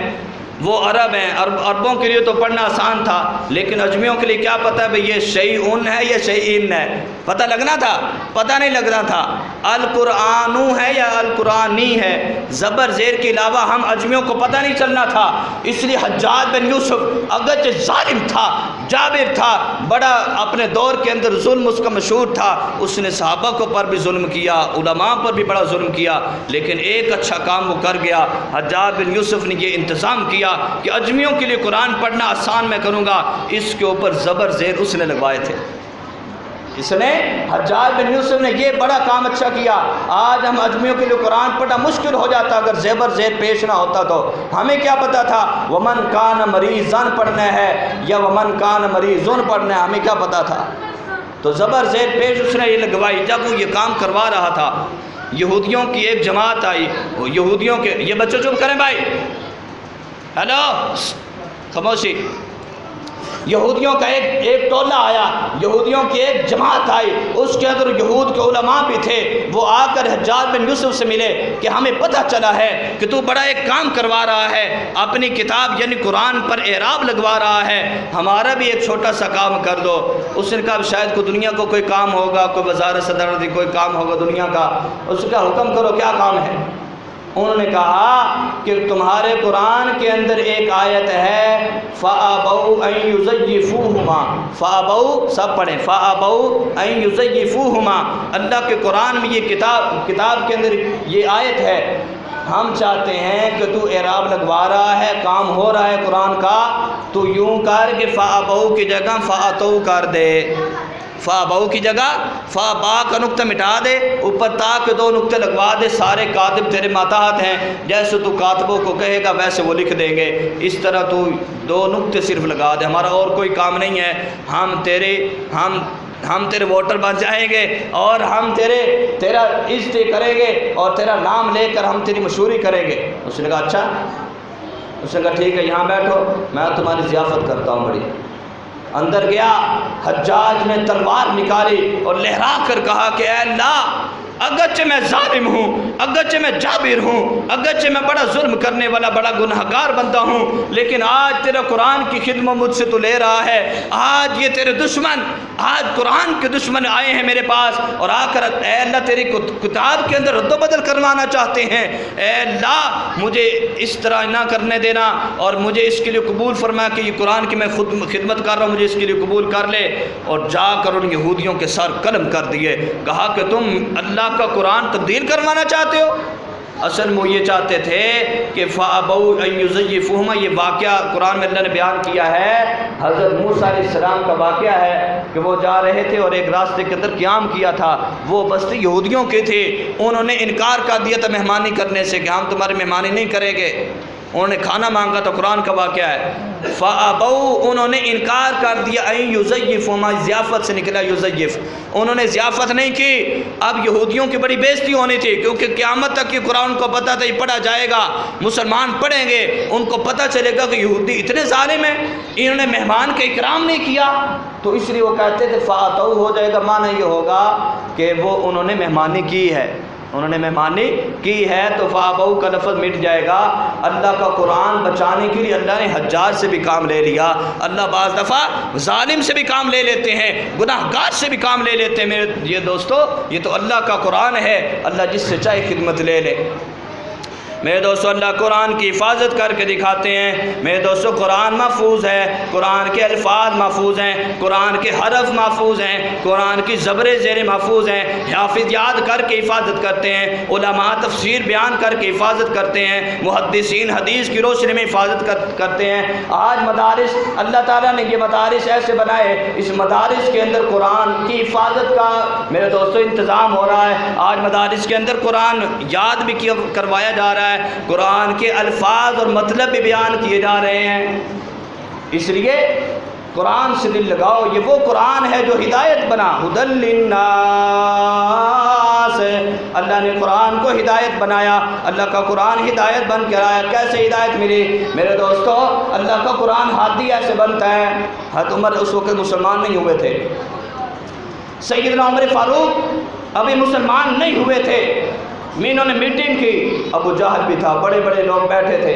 وہ عرب ہیں، عربوں کے لیے تو پڑھنا آسان تھا، لیکن اجمیوں کے لیے کیا پتہ ہے بھئی یہ شیئن ہے یا شیئن ہے، پتہ لگنا تھا؟ پتہ نہیں لگنا تھا۔ القرآنو ہے یا القرآنی ہے، زبر زیر کے علاوہ ہم اجمیوں کو پتہ نہیں چلنا تھا۔ اس لیے حجاج بن یوسف اگرچہ ظالم تھا، جابر تھا، بڑا اپنے دور کے اندر ظلم اس کا مشہور تھا، اس نے صحابہ کو پر بھی ظلم کیا، علماء پر بھی بڑا ظلم کیا، لیکن ایک اچھا کام وہ کر گیا۔ حجاج بن یوسف نے یہ انتظام کیا کہ اجمیوں کے لیے قرآن پڑھنا آسان میں کروں گا، اس کے اوپر زبر زیر اس نے لگوائے تھے۔ اس نے حجاج بن یوسف نے یہ بڑا کام اچھا کیا۔ آج ہم اجمیوں کے لیے قرآن پڑھنا مشکل ہو جاتا اگر زبر زیر پیش نہ ہوتا تو۔ ہمیں کیا پتا تھا ومن کان مریضن پڑھنا ہے یا ومن کان مریضن پڑھنا ہے، ہمیں کیا پتا تھا؟ تو زبر زیر پیش اس نے یہ لگوائی. جب وہ یہ کام کروا رہا تھا یہودیوں کی ایک جماعت آئی. وہ یہودیوں کے یہ بچے چپ کریں بھائی, ہیلو خاموشی. یہودیوں کا ایک ٹولہ آیا, یہودیوں کی ایک جماعت آئی, اس کے اندر یہود کے علماء بھی تھے. وہ آ کر حجاج بن یوسف سے ملے کہ ہمیں پتہ چلا ہے کہ تو بڑا ایک کام کروا رہا ہے, اپنی کتاب یعنی قرآن پر اعراب لگوا رہا ہے, ہمارا بھی ایک چھوٹا سا کام کر دو. اس نے کہا شاید کوئی دنیا کو کوئی کام ہوگا, کوئی وزارت صدارتی کوئی کام ہوگا دنیا کا. اس کا حکم کرو, کیا کام ہے؟ انہوں نے کہا کہ تمہارے قرآن کے اندر ایک آیت ہے فَأَبَوْا أَن يُزَيِّفُوهُمَا. فَأَبَوْا سب پڑھیں, فَأَبَوْا أَن يُزَيِّفُوهُمَا. اللہ کے قرآن میں یہ کتاب کے اندر یہ آیت ہے. ہم چاہتے ہیں کہ تو اعراب لگوا رہا ہے, کام ہو رہا ہے قرآن کا, تو یوں کر کہ فَأَبَوْا کی جگہ فَأَتَوْا کر دے. فا باؤ کی جگہ فا با کا نقطہ مٹا دے, اوپر تا کے 2 نقطے لگوا دے. سارے کاتب تیرے ماتحت ہیں, جیسے تو کاتبوں کو کہے گا ویسے وہ لکھ دیں گے. اس طرح تو 2 نقطے صرف لگا دے, ہمارا اور کوئی کام نہیں ہے. ہم تیرے ووٹر بن جائیں گے اور ہم تیرا عزت کریں گے اور تیرا نام لے کر ہم تیری مشہوری کریں گے. اس نے کہا اچھا. اس نے کہا ٹھیک ہے یہاں بیٹھو, میں تمہاری ضیافت کرتا ہوں. بڑی اندر گیا, حجاج نے تلوار نکالی اور لہرا کر کہا کہ اے اللہ, اگرچہ میں ظالم ہوں, اگرچہ میں جابر ہوں, اگرچہ میں بڑا ظلم کرنے والا بڑا گنہگار بندہ ہوں, لیکن آج تیرا قرآن کی خدمت مجھ سے تو لے رہا ہے. آج یہ تیرے دشمن, آج قرآن کے دشمن آئے ہیں میرے پاس اور آ کر اے اللہ تیری کتاب کے اندر رد و بدل کروانا چاہتے ہیں. اے اللہ مجھے اس طرح نہ کرنے دینا اور مجھے اس کے لیے قبول فرما کہ یہ قرآن کی میں خود خدمت کر رہا ہوں, مجھے اس کے لیے قبول کر لے. اور جا کر ان یہودیوں کے سر قلم کر دیے. کہا کہ تم اللہ کا قرآن تبدیل کروانا چاہتے ہو. اصل وہ یہ چاہتے تھے کہ فَأَبَوْا أَن يُزَيِّفُوهُمَا. یہ واقعہ قرآن میں اللہ نے بیان کیا ہے, حضرت موسیٰ علیہ السلام کا واقعہ ہے کہ وہ جا رہے تھے اور ایک راستے کے اندر قیام کیا تھا. وہ بستی یہودیوں کی تھی, انہوں نے انکار کر دیا تھا مہمانی کرنے سے کہ ہم تمہاری مہمانی نہیں کریں گے. انہوں نے کھانا مانگا تو قرآن کا واقعہ ہے. فَأَبَوْا انہوں نے انکار کر دیا أَن يُزَيِّفُوهُمَا, ضیافت سے نکلا یُزَيِّف. انہوں نے ضیافت نہیں کی. اب یہودیوں کی بڑی بے عزتی ہونی تھی کیونکہ قیامت تک یہ قرآن کو پتہ تھا یہ پڑھا جائے گا, مسلمان پڑھیں گے, ان کو پتہ چلے گا کہ یہودی اتنے ظالم ہیں, انہوں نے مہمان کا اکرام نہیں کیا. تو اس لیے وہ کہتے تھے فَأَتَوْا ہو جائے گا, معنی یہ ہوگا کہ وہ انہوں نے مہمانی کی ہے, انہوں نے مہمانی کی ہے. تو فَأَبَوْا کا لفظ مٹ جائے گا. اللہ کا قرآن بچانے کے لیے اللہ نے حجاج سے بھی کام لے لیا. اللہ بعض دفعہ ظالم سے بھی کام لے لیتے ہیں, گناہ گار سے بھی کام لے لیتے ہیں. میرے یہ دوستو, یہ تو اللہ کا قرآن ہے, اللہ جس سے چاہے خدمت لے لے. میرے دوستو اللہ قرآن کی حفاظت کر کے دکھاتے ہیں. میرے دوستو قرآن محفوظ ہے, قرآن کے الفاظ محفوظ ہیں, قرآن کے حرف محفوظ ہیں, قرآن کی زبر زیر محفوظ ہیں. حافظ یاد کر کے حفاظت کرتے ہیں, علماء تفسیر بیان کر کے حفاظت کرتے ہیں, محدثین حدیث کی روشنی میں حفاظت کرتے ہیں. آج مدارس, اللہ تعالیٰ نے یہ مدارس ایسے بنائے, اس مدارس کے اندر قرآن کی حفاظت کا میرے دوستو انتظام ہو رہا ہے. آج مدارس کے اندر قرآن یاد بھی کروایا جا رہا ہے, قرآن کے الفاظ اور مطلب بھی بیان کیے جا رہے ہیں. اس لیے قرآن سے دل لگاؤ. یہ وہ قرآن ہے جو ہدایت بنا, ھدی للناس. اللہ نے قرآن کو ہدایت بنایا, اللہ کا قرآن ہدایت بن کر آیا. کیسے ہدایت ملی میرے دوستو؟ اللہ کا قرآن ہادی ایسے بنتا ہے. حضرت عمر اس وقت مسلمان نہیں ہوئے تھے, سیدنا عمر فاروق ابھی مسلمان نہیں ہوئے تھے. انہوں نے میٹنگ کی, ابو جہل بھی تھا, بڑے بڑے لوگ بیٹھے تھے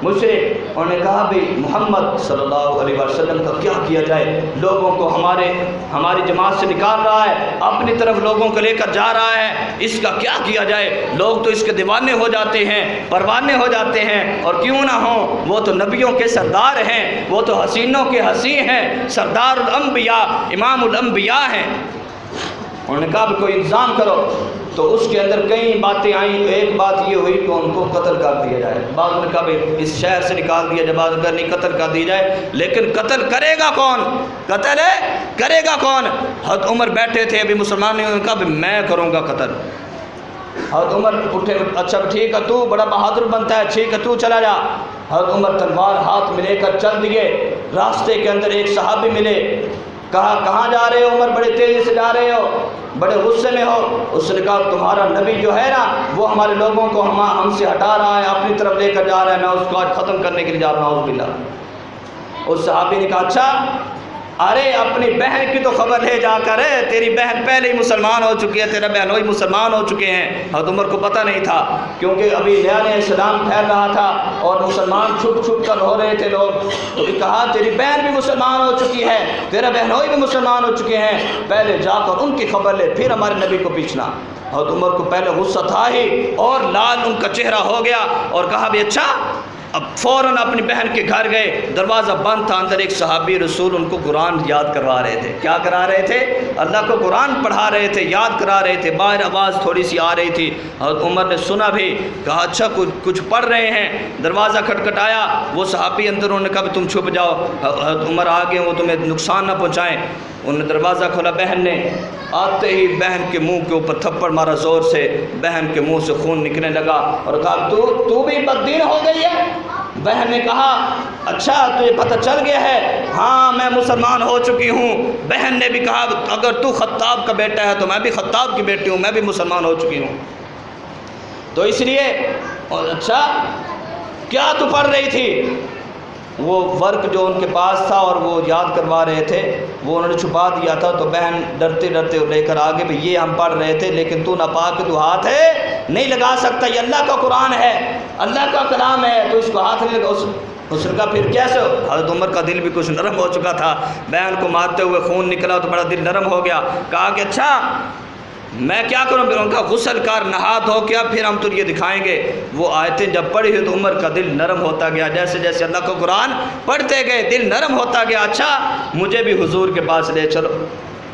مشرک. انہوں نے کہا بھی محمد صلی اللہ علیہ وسلم کا کیا کیا جائے, لوگوں کو ہماری جماعت سے نکال رہا ہے, اپنی طرف لوگوں کو لے کر جا رہا ہے, اس کا کیا کیا جائے؟ لوگ تو اس کے دیوانے ہو جاتے ہیں, پروانے ہو جاتے ہیں, اور کیوں نہ ہوں, وہ تو نبیوں کے سردار ہیں, وہ تو حسینوں کے حسین ہیں, سردار الانبیاء, امام الانبیاء ہیں. انہوں نے کہا بھی کوئی انتظام کرو. تو اس کے اندر کئی باتیں آئیں. ایک بات یہ ہوئی کہ ان کو قتل کر دیا جائے. بعض نے کہا بھی اس شہر سے نکال دیا جائے, بعض اگر نہیں قتل کر دی جائے. لیکن قتل کرے گا کون؟ قتل کرے گا کون؟ حضرت عمر بیٹھے تھے ابھی مسلمان نے کہا بھی میں کروں گا قتل. حضرت عمر اٹھے, اچھا ٹھیک ہے تو بڑا بہادر بنتا ہے, ٹھیک ہے تو چلا جا. حضرت عمر تلوار ہاتھ میں لے کر چل دیے. راستے کے اندر ایک صحابی ملے, کہا کہاں جا رہے ہو عمر؟ بڑے تیزی سے جا رہے ہو، بڑے غصے میں ہو۔ اس نے کہا تمہارا نبی جو ہے نا وہ ہمارے لوگوں کو ہم سے ہٹا رہا ہے، اپنی طرف لے کر جا رہا ہے، میں اس کو آج ختم کرنے کے لیے جا رہا ہوں۔ باللہ اس صحابی نے کہا اچھا، ارے اپنی بہن کی تو خبر لے جا کر، تیری بہن پہلے ہی مسلمان ہو چکی ہے، تیرا بہنوئی مسلمان ہو چکے ہیں۔ حضرت عمر کو پتہ نہیں تھا کیونکہ ابھی نیا نیا اسلام پھیل رہا تھا اور مسلمان چھپ چھپ کر ہو رہے تھے لوگ، تو بھی کہا تیری بہن بھی مسلمان ہو چکی ہے، تیرا بہنوئی بھی مسلمان ہو چکے ہیں، پہلے جا کر ان کی خبر لے، پھر ہمارے نبی کو پیچھنا۔ حضرت عمر کو پہلے غصہ تھا ہی اور لال ان کا چہرہ ہو گیا اور کہا بھی اچھا۔ اب فوراً اپنی بہن کے گھر گئے، دروازہ بند تھا، اندر ایک صحابی رسول ان کو قرآن یاد کروا رہے تھے۔ کیا کرا رہے تھے؟ اللہ کو قرآن پڑھا رہے تھے، یاد کرا رہے تھے۔ باہر آواز تھوڑی سی آ رہی تھی، حضرت عمر نے سنا بھی، کہا اچھا کچھ پڑھ رہے ہیں۔ دروازہ کھٹکھٹایا، وہ صحابی اندر، انہوں نے کہا تم چھپ جاؤ، حضرت عمر آگے وہ تمہیں نقصان نہ پہنچائیں۔ انہوں نے دروازہ کھولا، بہن نے آتے ہی بہن کے منہ کے اوپر تھپڑ مارا زور سے، بہن کے منہ سے خون نکلنے لگا اور کہا تو بھی بددین ہو گئی ہے؟ بہن نے کہا اچھا تجھے پتہ چل گیا ہے؟ ہاں میں مسلمان ہو چکی ہوں۔ بہن نے بھی کہا اگر تو خطاب کا بیٹا ہے تو میں بھی خطاب کی بیٹی ہوں، میں بھی مسلمان ہو چکی ہوں۔ تو اس لیے اچھا کیا تو پڑھ رہی تھی؟ وہ ورک جو ان کے پاس تھا اور وہ یاد کروا رہے تھے وہ انہوں نے چھپا دیا تھا، تو بہن ڈرتے ڈرتے لے کر آگے بھی یہ ہم پڑھ رہے تھے، لیکن تو ناپاک تو ہاتھ ہے نہیں لگا سکتا، یہ اللہ کا قرآن ہے، اللہ کا کلام ہے، تو اس کو ہاتھ نہیں لگا۔ اس نے کہا پھر کیسے ہو؟ حضرت عمر کا دل بھی کچھ نرم ہو چکا تھا، بہن کو مارتے ہوئے خون نکلا تو بڑا دل نرم ہو گیا۔ کہا کہ اچھا میں کیا کروں؟ پھر ان کا غسل کر، نہا دھو کیا، پھر ہم تو یہ دکھائیں گے۔ وہ آیتیں جب پڑھی تو عمر کا دل نرم ہوتا گیا، جیسے جیسے اللہ کو قرآن پڑھتے گئے دل نرم ہوتا گیا۔ اچھا مجھے بھی حضور کے پاس لے چلو۔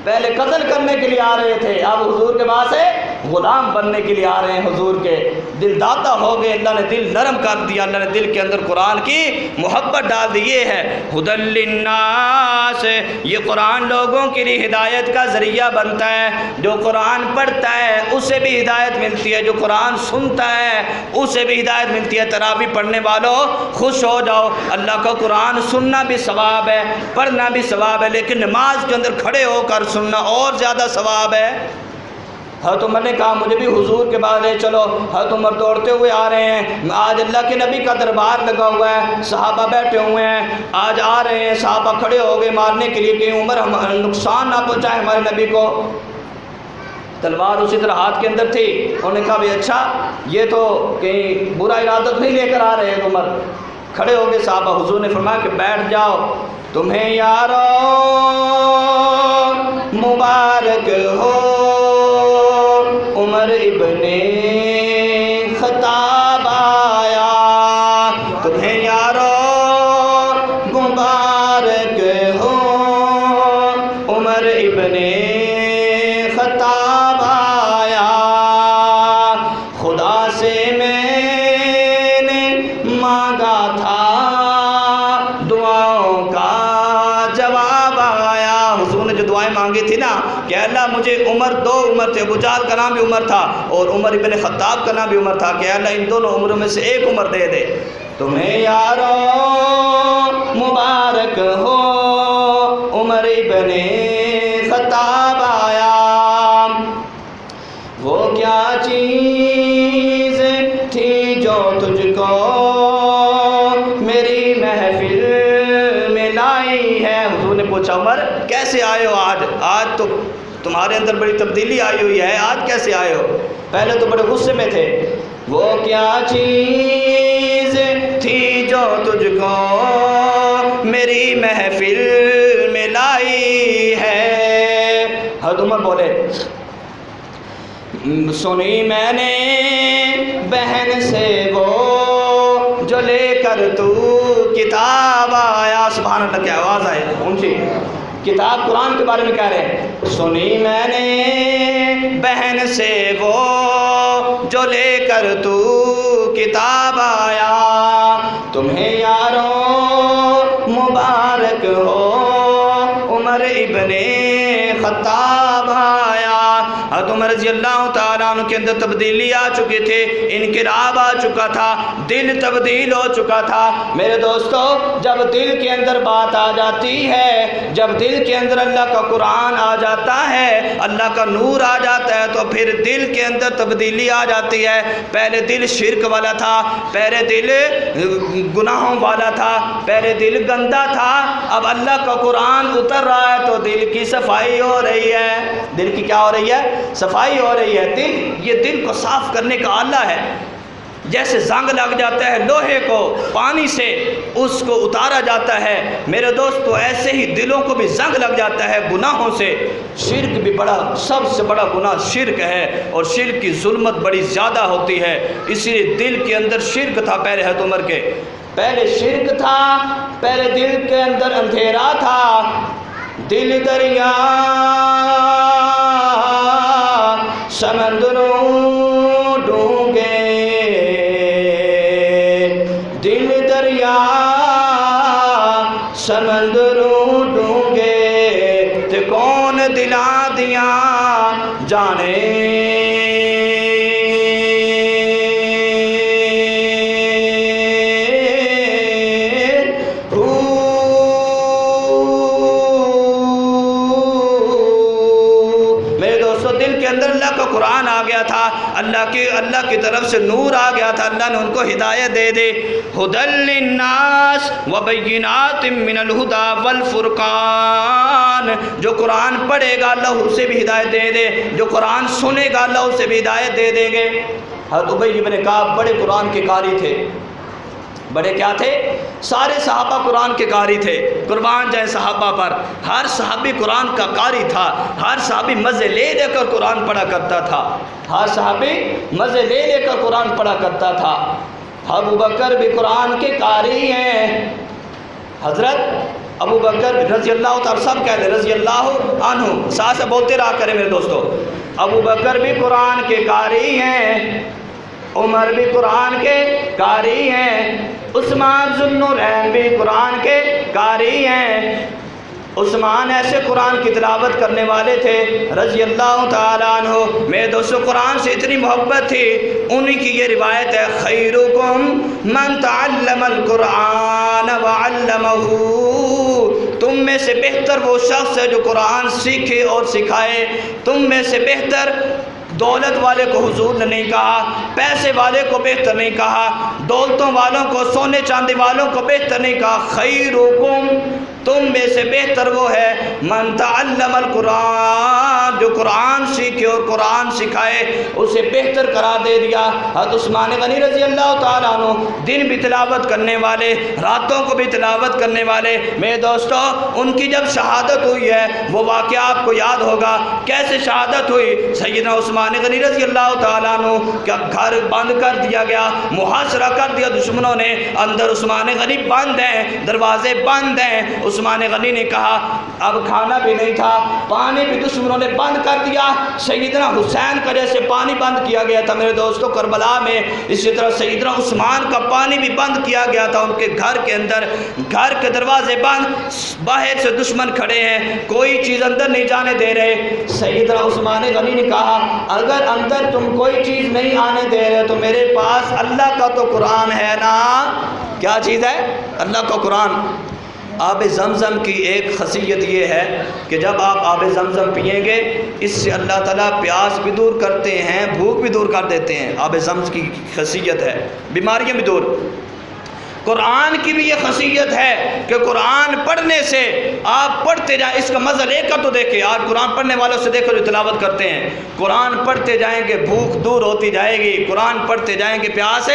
پہلے قتل کرنے کے لیے آ رہے تھے، اب حضور کے پاس ہے غلام بننے کے لیے آ رہے ہیں، حضور کے دل داتا ہو گئے، اللہ نے دل نرم کر دیا، اللہ نے دل کے اندر قرآن کی محبت ڈال دی۔ یہ ہے ھدی للناس، یہ قرآن لوگوں کے لیے ہدایت کا ذریعہ بنتا ہے۔ جو قرآن پڑھتا ہے اسے بھی ہدایت ملتی ہے، جو قرآن سنتا ہے اسے بھی ہدایت ملتی ہے۔ تراویح پڑھنے والوں خوش ہو جاؤ، اللہ کا قرآن سننا بھی ثواب ہے، پڑھنا بھی ثواب ہے، لیکن نماز کے اندر کھڑے ہو کر سننا اور زیادہ ثواب ہے۔ حضرت عمر نے کہا مجھے بھی حضور کے بعد لے چلو۔ حضرت عمر دوڑتے ہوئے آ رہے ہیں، آج اللہ کے نبی کا دربار لگا ہوا ہے، صحابہ بیٹھے ہوئے ہیں، آج آ رہے ہیں، صحابہ کھڑے ہو گئے مارنے کے لیے کہ عمر نقصان نہ پہنچائے ہمارے نبی کو۔ تلوار اسی طرح ہاتھ کے اندر تھی، انہوں نے کہا بھی اچھا یہ تو کہیں برا ارادت نہیں لے کر آ رہے ہیں عمر۔ کھڑے ہو گئے صحابہ، حضور نے فرمایا کہ بیٹھ جاؤ، تمہیں یارو مبارک ہو عمر ابن خطاب آیا، تمہیں یارو مبارک ہو عمر ابن خطاب آیا، خدا سے میں نے مانگا تھا دعاؤں کا جواب آیا۔ حضور نے جو دعائیں مانگی تھی نا کہ اللہ مجھے عمر، دو عمر تھے، ابو جہل کا نام بھی عمر تھا اور عمر ابن خطاب کا نام بھی عمر تھا، کہ اللہ ان دونوں عمروں میں سے ایک عمر دے دے۔ تمہیں یارو مبارک ہو عمر ابن خطاب آیا، وہ کیا چیز تھی جو تجھ کو میری محفل میں لائی ہے؟ حضور نے پوچھا عمر کیسے آئے ہو آج تو تمہارے اندر بڑی تبدیلی آئی ہوئی ہے، آج کیسے آئے ہو؟ پہلے تو بڑے غصے میں تھے۔ وہ کیا چیز تھی جو تجھ کو میری محفل میں لائی ہے؟ حضرت عمر بولے سنی میں نے بہن سے وہ جو لے کر تو کتاب آیا۔ سبحان اللہ، کی آواز آئے اونچی، کتاب قرآن کے بارے میں کہہ رہے ہیں۔ سنی میں نے بہن سے وہ جو لے کر تو کتاب آیا، تمہیں یارو مبارک ہو عمر ابن خطاب آیا۔ حضرت عمر رضی اللہ تعالیٰ تعالیٰ عنہ کے اندر تبدیلی آ چکی تھی، انقلاب آ چکا تھا، دل تبدیل ہو چکا تھا۔ میرے دوستو، جب دل کے اندر بات آ جاتی ہے، جب دل کے اندر اللہ کا قرآن آ جاتا ہے، اللہ کا نور آ جاتا ہے، تو پھر دل کے اندر تبدیلی آ جاتی ہے۔ پہلے دل شرک والا تھا، پہلے دل گناہوں والا تھا، پہلے دل گندا تھا، اب اللہ کا قرآن اتر رہا ہے تو دل کی صفائی ہو رہی ہے۔ دل کی کیا ہو رہی ہے؟ صفائی ہو رہی ہے۔ یہ دل کو صاف کرنے کا آلہ ہے۔ جیسے زنگ لگ جاتا ہے لوہے کو، پانی سے اس کو اتارا جاتا ہے، میرے دوستو ایسے ہی دلوں کو بھی زنگ لگ جاتا ہے گناہوں سے۔ شرک بھی بڑا، سب سے بڑا گناہ شرک ہے، اور شرک کی ظلمت بڑی زیادہ ہوتی ہے۔ اسی لیے دل کے اندر شرک تھا پہلے حضرت عمر کے، پہلے شرک تھا، پہلے دل کے اندر اندھیرا تھا۔ دل دریا سمندروں ڈونگے، دل دریا سمندروں ڈونگے، تے کون دلا دیا جانے۔ قرآن آ گیا تھا، اللہ کی طرف سے نور آ گیا تھا، اللہ نے ان کو ہدایت دے دے۔ ھدی للناس وبینات من الہدی والفرقان، جو قرآن پڑھے گا اللہ اسے بھی ہدایت دے دے، جو قرآن سنے گا اللہ اسے بھی ہدایت دے دیں گے۔ حضرت ابی بن کعب بڑے قرآن کے قاری تھے، بڑے کیا تھے؟ سارے صحابہ قرآن کے قاری تھے، قربان جائیں صحابہ پر۔ ہر صحابی قرآن کا قاری تھا، ہر صحابی مزے لے لے کر قرآن پڑھا کرتا تھا، ہر صحابی مزے لے لے کر قرآن پڑھا کرتا تھا۔ ابو بکر بھی قرآن کے قاری ہیں، حضرت ابو بکر رضی اللہ تعالیٰ، سب کہتے ہیں رضی اللہ عنہ، ساتھ سے بولتے رہا کریں میرے دوستو۔ ابو بکر بھی قرآن کے قاری ہیں، عمر بھی قرآن کے قاری ہیں، عثمان ذو النورین بھی قرآن کے قاری ہیں۔ عثمان ایسے قرآن کی تلاوت کرنے والے تھے رضی اللہ تعالیٰ عنہ۔ میرے دوستو قرآن سے اتنی محبت تھی، انہی کی یہ روایت ہے، خیرکم من تعلم القرآن وعلمہ، تم میں سے بہتر وہ شخص ہے جو قرآن سیکھے اور سکھائے۔ تم میں سے بہتر دولت والے کو حضور نے نہیں کہا، پیسے والے کو بہتر نہیں کہا، دولتوں والوں کو، سونے چاندی والوں کو بہتر نہیں کہا۔ خیرکم، تم میں سے بہتر وہ ہے من تعلم القرآن، جو قرآن سیکھے اور قرآن سکھائے، اسے بہتر قرار دے دیا۔ حضرت عثمان غنی رضی اللہ تعالیٰ عنہ دن بھی تلاوت کرنے والے، راتوں کو بھی تلاوت کرنے والے۔ میرے دوستو ان کی جب شہادت ہوئی ہے وہ واقعہ آپ کو یاد ہوگا، کیسے شہادت ہوئی۔ سیدنا عثمان غنی رضی اللہ تعالیٰ عنہ کا گھر بند کر دیا گیا، محاصرہ کر دیا دشمنوں نے، اندر عثمان غنی بند ہیں، دروازے بند ہیں۔ عثمان غنی نے کہا اب کھانا بھی نہیں تھا، پانی بھی دشمنوں نے بند کر دیا۔ سیدنا حسین کا جیسے پانی بند کیا گیا تھا میرے دوستو کربلا میں، اسی طرح سیدنا عثمان کا پانی بھی بند کیا گیا تھا ان کے گھر کے اندر۔ گھر کے دروازے بند، باہر سے دشمن کھڑے ہیں، کوئی چیز اندر نہیں جانے دے رہے۔ سیدنا عثمان غنی نے کہا اگر اندر تم کوئی چیز نہیں آنے دے رہے تو میرے پاس اللہ کا تو قرآن ہے نا۔ کیا چیز ہے؟ اللہ کا قرآن۔ آب زمزم کی ایک خاصیت یہ ہے کہ جب آپ آب زمزم پئیں گے اس سے اللہ تعالیٰ پیاس بھی دور کرتے ہیں، بھوک بھی دور کر دیتے ہیں۔ آب زمزم کی خاصیت ہے، بیماریاں بھی دور۔ قرآن کی بھی یہ خاصیت ہے کہ قرآن پڑھنے سے آپ پڑھتے جائیں، اس کا مزہ لے کر تو دیکھیں۔ آج قرآن پڑھنے والوں سے دیکھو جو تلاوت کرتے ہیں، قرآن پڑھتے جائیں گے بھوک دور ہوتی جائے گی، قرآن پڑھتے جائیں گے پیاس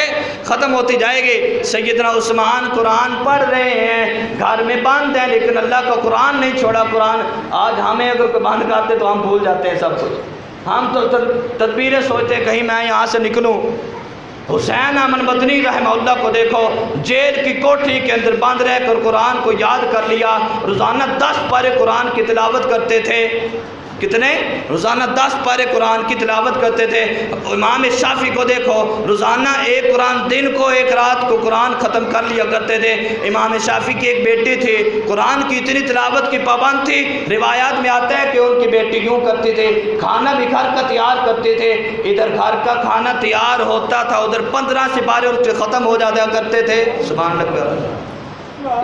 ختم ہوتی جائے گی۔ سیدنا عثمان قرآن پڑھ رہے ہیں، گھر میں بند ہیں لیکن اللہ کا قرآن نہیں چھوڑا۔ قرآن آج ہمیں اگر بند کرتے تو ہم بھول جاتے ہیں سب کچھ، ہم تو تدبیریں سوچتے ہیں کہیں میں یہاں سے نکلوں۔ حسین احمد مدنی رحمہ اللہ کو دیکھو، جیل کی کوٹھی کے اندر بند رہ کر قرآن کو یاد کر لیا، روزانہ 10 پارے قرآن کی تلاوت کرتے تھے۔ کتنے؟ روزانہ 10 پارے قرآن کی تلاوت کرتے تھے۔ امام شافعی کو دیکھو، روزانہ ایک قرآن دن کو ایک رات کو قرآن ختم کر لیا کرتے تھے۔ امام شافعی کی ایک بیٹی تھی، قرآن کی اتنی تلاوت کی پابند تھی، روایات میں آتا ہے کہ ان کی بیٹی یوں کرتی تھی، کھانا بھی گھر کا تیار کرتے تھے، ادھر گھر کا کھانا تیار ہوتا تھا، ادھر 15 سپارے ان کے ختم ہو جاتا کرتے تھے۔ سبحان اللہ۔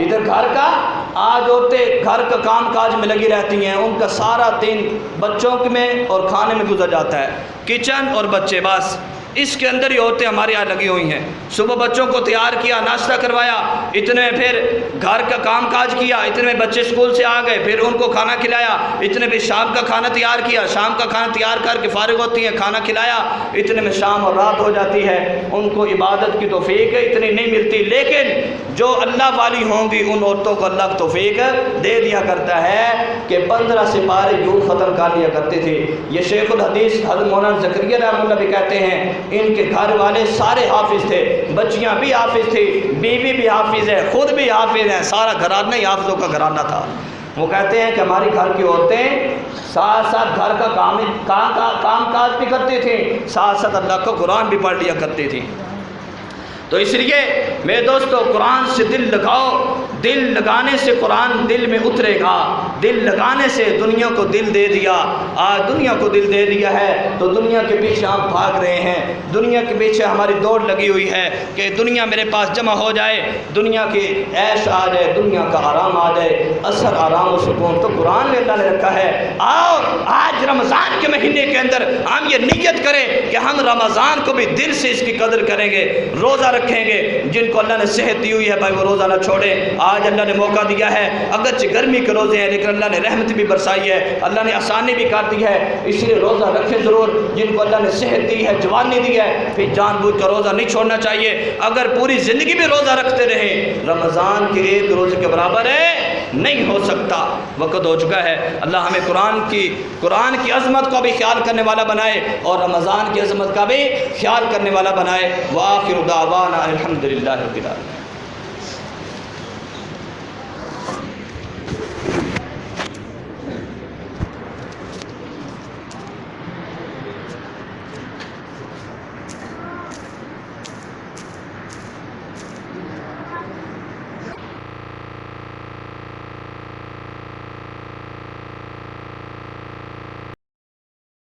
ادھر گھر کا آج ہوتے گھر کا کام کاج میں لگی رہتی ہیں، ان کا سارا دن بچوں میں اور کھانے میں گزر جاتا ہے، کچن اور بچے، بس اس کے اندر ہی عورتیں ہمارے یہاں لگی ہوئی ہیں۔ صبح بچوں کو تیار کیا، ناشتہ کروایا، اتنے میں پھر گھر کا کام کاج کیا، اتنے میں بچے اسکول سے آ گئے، پھر ان کو کھانا کھلایا، اتنے میں شام کا کھانا تیار کیا، شام کا کھانا تیار کر کے فارغ ہوتی ہیں، کھانا کھلایا، اتنے میں شام اور رات ہو جاتی ہے۔ ان کو عبادت کی توفیق اتنی نہیں ملتی، لیکن جو اللہ والی ہوں گی ان عورتوں کو اللہ توفیق دے دیا کرتا ہے کہ 15 سپارے یوں ختم کر لیا کرتے تھے۔ یہ شیخ الحدیث حضرت مولانا زکریا رحمۃ اللہ بھی کہتے ہیں، ان کے گھر والے سارے حافظ تھے، بچیاں بھی حافظ تھی، بیوی بھی حافظ ہے، خود بھی حافظ ہیں، سارا گھرانہ ہی حافظوں کا گھرانہ تھا۔ وہ کہتے ہیں کہ ہماری گھر کی عورتیں ساتھ ساتھ گھر کا کام کاج بھی کرتی تھیں، ساتھ ساتھ اللہ کا قرآن بھی پڑھ لیا کرتی تھیں۔ تو اس لیے میرے دوستو قرآن سے دل لگاؤ، دل لگانے سے قرآن دل میں اترے گا، دل لگانے سے دنیا کو دل دے دیا۔ آج دنیا کو دل دے دیا ہے تو دنیا کے پیچھے ہم بھاگ رہے ہیں، دنیا کے پیچھے ہماری دوڑ لگی ہوئی ہے کہ دنیا میرے پاس جمع ہو جائے، دنیا کی عیش آ جائے، دنیا کا آرام آ جائے، اثر آرام و سکون تو قرآن میں اللہ نے رکھا ہے۔ آؤ آج رمضان کے مہینے کے اندر ہم یہ نیت کریں کہ ہم رمضان کو بھی دل سے اس کی قدر کریں گے، روزہ رکھیں گے۔ جن کو اللہ نے صحت دی ہوئی ہے بھائی وہ روزہ نہ چھوڑیں، آج اللہ نے موقع دیا ہے، اگرچہ گرمی کے روزے ہیں لیکن اللہ نے رحمت بھی برسائی ہے، اللہ نے آسانی بھی کر دی ہے، اس لیے روزہ رکھیں ضرور۔ جن کو اللہ نے صحت دی ہے، جوانی دی ہے، پھر جان بوجھ کر روزہ نہیں چھوڑنا چاہیے۔ اگر پوری زندگی بھی روزہ رکھتے رہیں رمضان کے ایک روزے کے برابر ہے نہیں ہو سکتا، وقت ہو چکا ہے۔ اللہ ہمیں قرآن کی عظمت کو بھی خیال کرنے والا بنائے اور رمضان کی عظمت کا بھی خیال کرنے والا بنائے۔ وآخر دعوانا الحمدللہ رب العالمین۔